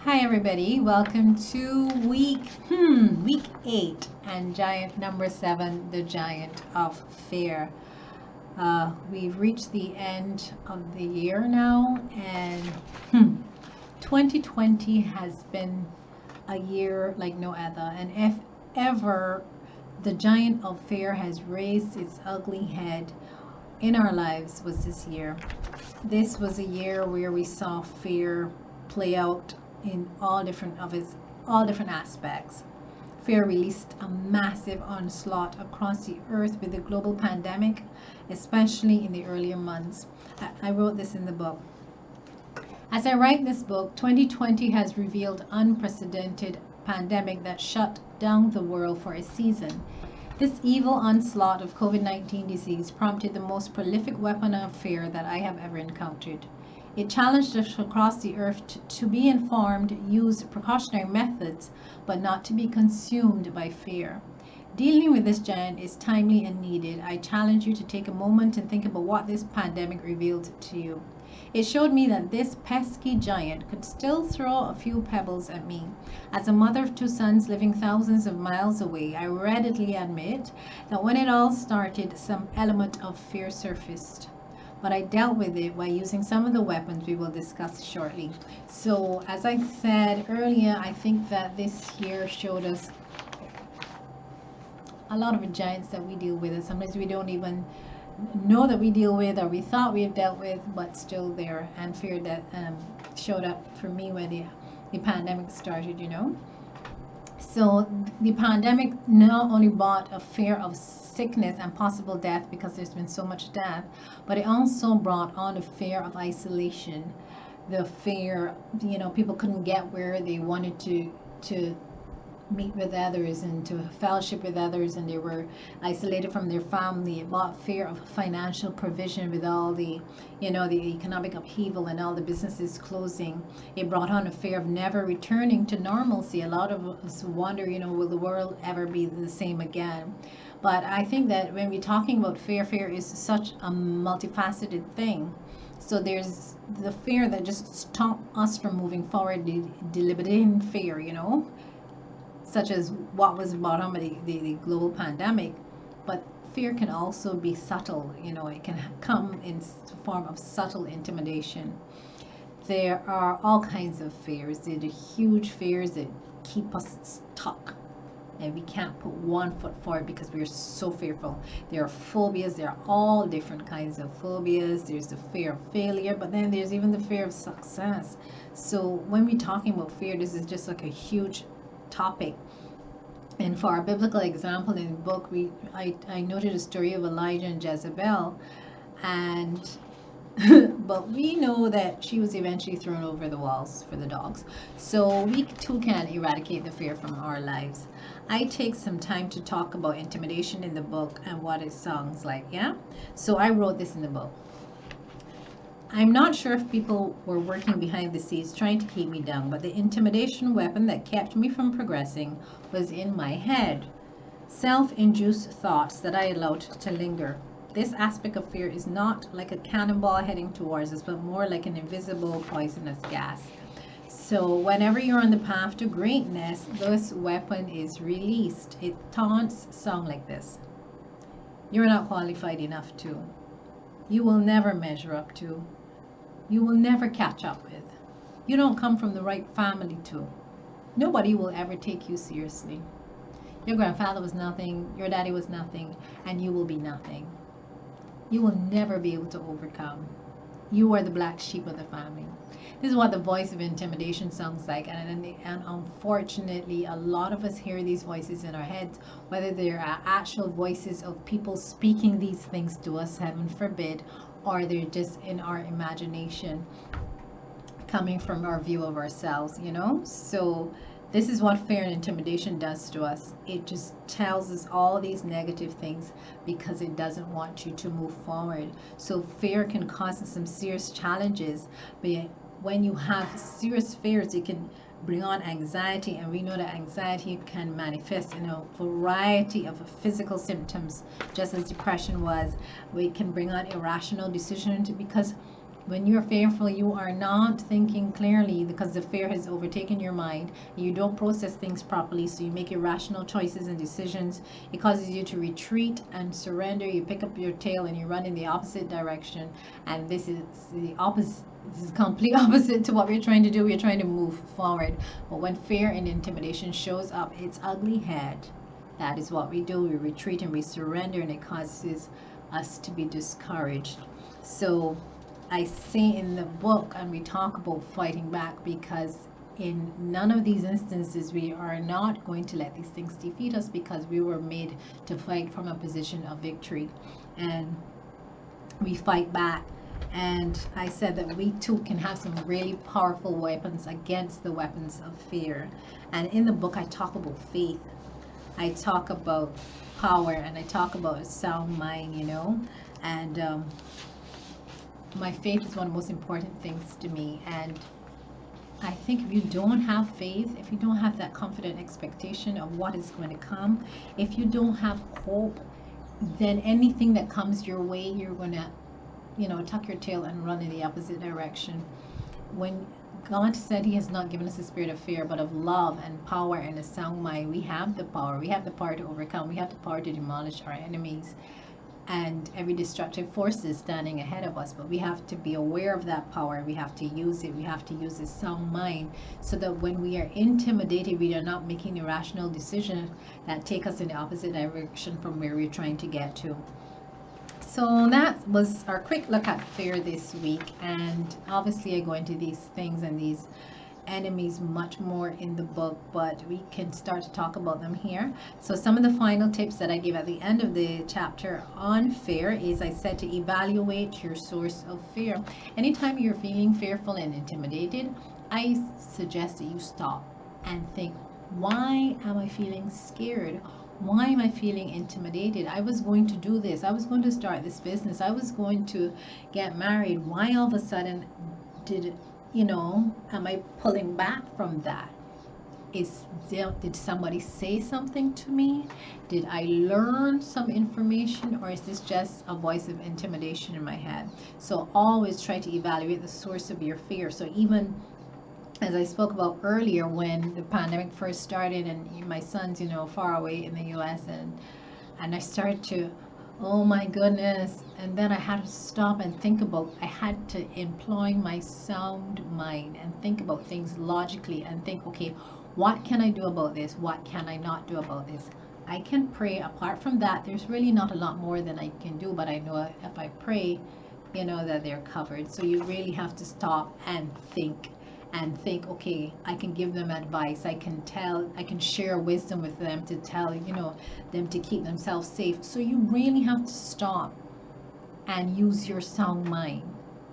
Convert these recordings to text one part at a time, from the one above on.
Hi everybody, welcome to week 8 and giant number 7, the giant of fear. We've reached the end of the year now, and 2020 has been a year like no other. And if ever the giant of fear has raised its ugly head in our lives, was this year. This was a year where we saw fear play out in all different aspects. Fear released a massive onslaught across the earth with the global pandemic, especially in the earlier months. I wrote this in the book. As I write this book, 2020 has revealed unprecedented pandemic that shut down the world for a season. This evil onslaught of COVID-19 disease prompted the most prolific weapon of fear that I have ever encountered. It challenged us across the earth to be informed, use precautionary methods, but not to be consumed by fear. Dealing with this giant is timely and needed. I challenge you to take a moment and think about what this pandemic revealed to you. It showed me that this pesky giant could still throw a few pebbles at me. As a mother of 2 sons living thousands of miles away, I readily admit that when it all started, some element of fear surfaced. But I dealt with it by using some of the weapons we will discuss shortly. So, as I said earlier, I think that this year showed us a lot of giants that we deal with, and sometimes we don't even know that we deal with, or we thought we've dealt with, but still there. And fear that showed up for me when the pandemic started. So the pandemic not only brought a fear of sickness and possible death, because there's been so much death, but it also brought on a fear of isolation. The fear, people couldn't get where they wanted to meet with others and to fellowship with others, and they were isolated from their family. It brought fear of financial provision with all the economic upheaval and all the businesses closing. It brought on a fear of never returning to normalcy. A lot of us wonder, will the world ever be the same again? But I think that when we're talking about fear is such a multifaceted thing. So there's the fear that just stops us from moving forward, the deliberating fear, such as what was brought on by the global pandemic. But fear can also be subtle. It can come in form of subtle intimidation. There are all kinds of fears. There are the huge fears that keep us stuck, and we can't put one foot forward because we're so fearful. There are phobias. There are all different kinds of phobias. There's the fear of failure, but then there's even the fear of success. So when we're talking about fear, this is just like a huge topic. And for our biblical example in the book, I noted a story of Elijah and Jezebel, and but we know that she was eventually thrown over the walls for the dogs. So we too can eradicate the fear from our lives. I take some time to talk about intimidation in the book and what it sounds like. So I wrote this in the book. I'm not sure if people were working behind the scenes trying to keep me down, but the intimidation weapon that kept me from progressing was in my head. Self-induced thoughts that I allowed to linger. This aspect of fear is not like a cannonball heading towards us, but more like an invisible poisonous gas. So whenever you're on the path to greatness, this weapon is released. It taunts sound like this. You're not qualified enough to. You will never measure up to. You will never catch up with. You don't come from the right family to. Nobody will ever take you seriously. Your grandfather was nothing, your daddy was nothing, and you will be nothing. You will never be able to overcome. You are the black sheep of the family. This is what the voice of intimidation sounds like, and unfortunately a lot of us hear these voices in our heads, whether they're actual voices of people speaking these things to us, heaven forbid, or they're just in our imagination, coming from our view of ourselves. So this is what fear and intimidation does to us. It just tells us all these negative things because it doesn't want you to move forward. So fear can cause some serious challenges, but when you have serious fears, it can bring on anxiety, and we know that anxiety can manifest in a variety of physical symptoms, just as depression was. We can bring on irrational decisions because When you're fearful, you are not thinking clearly because the fear has overtaken your mind. You don't process things properly, so you make irrational choices and decisions. It causes you to retreat and surrender. You pick up your tail and you run in the opposite direction. And this is the opposite. This is complete opposite to what we're trying to do. We're trying to move forward. But when fear and intimidation shows up its ugly head, that is what we do. We retreat and we surrender, and it causes us to be discouraged. So I say in the book, and we talk about fighting back, because in none of these instances we are not going to let these things defeat us, because we were made to fight from a position of victory, and we fight back. And I said that we too can have some really powerful weapons against the weapons of fear. And in the book I talk about faith, I talk about power, and I talk about a sound mind, you know. And my faith is one of the most important things to me. And I think if you don't have faith, if you don't have that confident expectation of what is going to come, if you don't have hope, then anything that comes your way, you're going to, you know, tuck your tail and run in the opposite direction. When God said he has not given us a spirit of fear, but of love and power and a sound mind, we have the power. We have the power to overcome. We have the power to demolish our enemies and every destructive force is standing ahead of us. But we have to be aware of that power. We have to use it. We have to use a sound mind, so that when we are intimidated, we are not making irrational decisions that take us in the opposite direction from where we're trying to get to. So that was our quick look at fear this week, and obviously I go into these things and these enemies much more in the book, but we can start to talk about them here. So some of the final tips that I give at the end of the chapter on fear is, I said, to evaluate your source of fear. Anytime you're feeling fearful and intimidated, I suggest that you stop and think, why am I feeling scared? Why am I feeling intimidated? I was going to do this. I was going to start this business. I was going to get married. Why all of a sudden did am I pulling back from that? Did somebody say something to me? Did I learn some information, or is this just a voice of intimidation in my head? So always try to evaluate the source of your fear. So even as I spoke about earlier, when the pandemic first started and my son's, far away in the US, and I started to, oh my goodness, and then I had to stop and think about, I had to employ my sound mind and think about things logically and think, okay, what can I do about this? What can I not do about this? I can pray. Apart from that, there's really not a lot more than I can do, but I know if I pray, that they're covered. So you really have to stop and think, okay, I can give them advice, I can share wisdom with them to tell them to keep themselves safe. So you really have to stop and use your sound mind.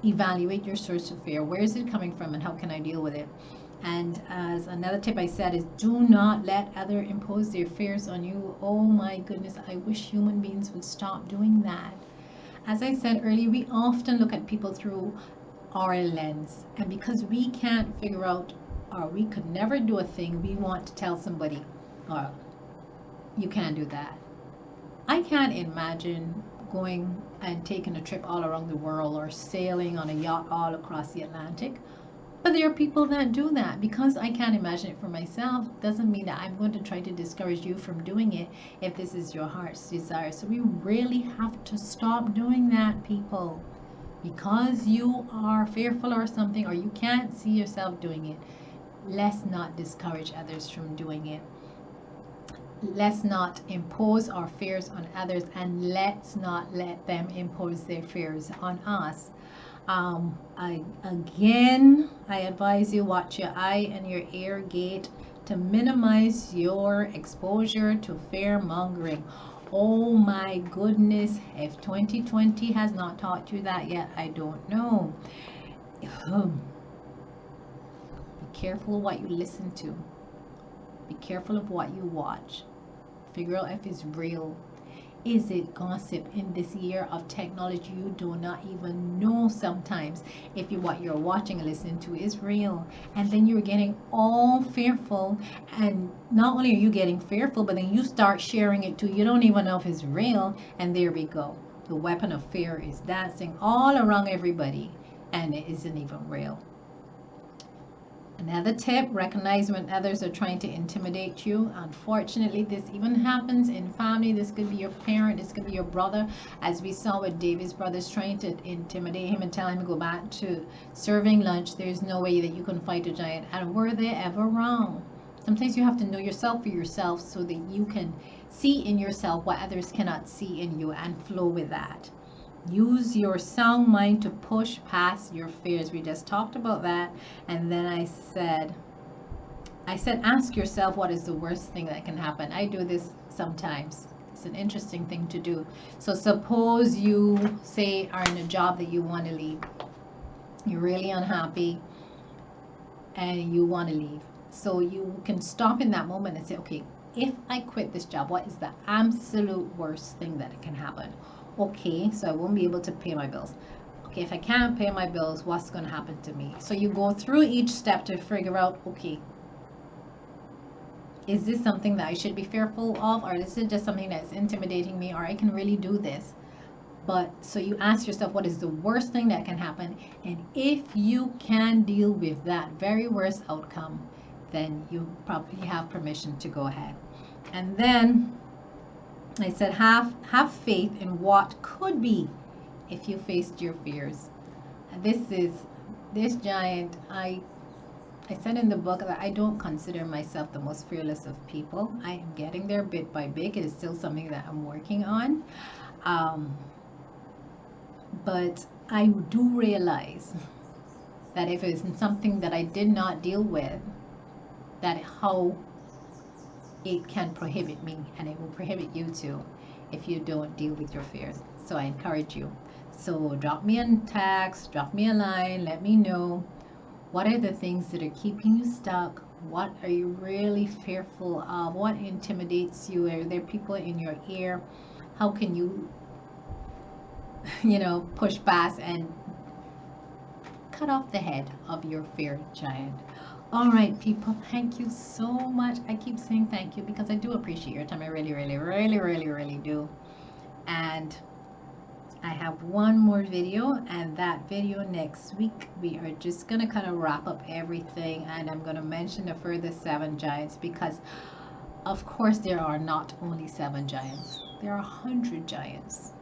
Evaluate your source of fear. Where is it coming from, and how can I deal with it? And as another tip I said is, do not let others impose their fears on you. Oh my goodness, I wish human beings would stop doing that. As I said earlier, we often look at people through our lens, and because we can't figure out, or we could never do a thing, we want to tell somebody, oh, you can't do that. I can't imagine going and taking a trip all around the world, or sailing on a yacht all across the Atlantic. But there are people that do that. Because I can't imagine it for myself doesn't mean that I'm going to try to discourage you from doing it if this is your heart's desire. So we really have to stop doing that, people. Because you are fearful or something, or you can't see yourself doing it, let's not discourage others from doing it. Let's not impose our fears on others, and let's not let them impose their fears on us. I advise you, watch your eye and your ear gate to minimize your exposure to fear mongering. Oh my goodness, if 2020 has not taught you that yet, I don't know. Be careful what you listen to. Be careful of what you watch. Figure out if it's real. Is it gossip? In this year of technology, you do not even know sometimes if what you're watching and listening to is real. And then you're getting all fearful, and not only are you getting fearful, but then you start sharing it too. You don't even know if it's real, and there we go. The weapon of fear is dancing all around everybody, and it isn't even real. Another tip, recognize when others are trying to intimidate you. Unfortunately, this even happens in family. This could be your parent, this could be your brother, as we saw with David's brothers trying to intimidate him and tell him to go back to serving lunch. There's no way that you can fight a giant. And were they ever wrong? Sometimes you have to know yourself for yourself so that you can see in yourself what others cannot see in you and flow with that. Use your sound mind to push past your fears. We just talked about that. And then I said, ask yourself what is the worst thing that can happen. I do this sometimes. It's an interesting thing to do. So suppose you say are in a job that you want to leave. You're really unhappy and you want to leave. So you can stop in that moment and say, okay, if I quit this job, what is the absolute worst thing that can happen? Okay, so I won't be able to pay my bills. Okay, if I can't pay my bills, what's going to happen to me? So you go through each step to figure out, okay, is this something that I should be fearful of, or is it just something that's intimidating me, or I can really do this? But so you ask yourself, what is the worst thing that can happen? And if you can deal with that very worst outcome, then you probably have permission to go ahead. And then I said, have faith in what could be if you faced your fears. And this giant, I said in the book that I don't consider myself the most fearless of people. I am getting there bit by bit. It is still something that I'm working on. But I do realize that if it's something that I did not deal with, that how it can prohibit me, and it will prohibit you too if you don't deal with your fears. So I encourage you. So drop me a text, drop me a line, let me know what are the things that are keeping you stuck. What are you really fearful of? What intimidates you? Are there people in your ear? How can you, push past and cut off the head of your fear giant? All right, people, thank you so much. I keep saying thank you because I do appreciate your time. I really, really, really, really, really do. And I have one more video, and that video next week, we are just going to kind of wrap up everything, and I'm going to mention the further 7 giants because, of course, there are not only 7 giants. There are 100 giants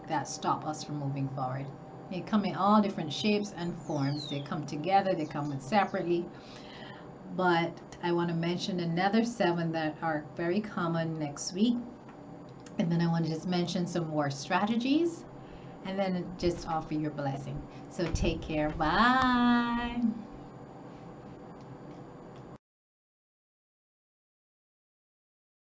that stop us from moving forward. They come in all different shapes and forms. They come together, they come in separately. But I want to mention another 7 that are very common next week. And then I want to just mention some more strategies and then just offer your blessing. So take care. Bye.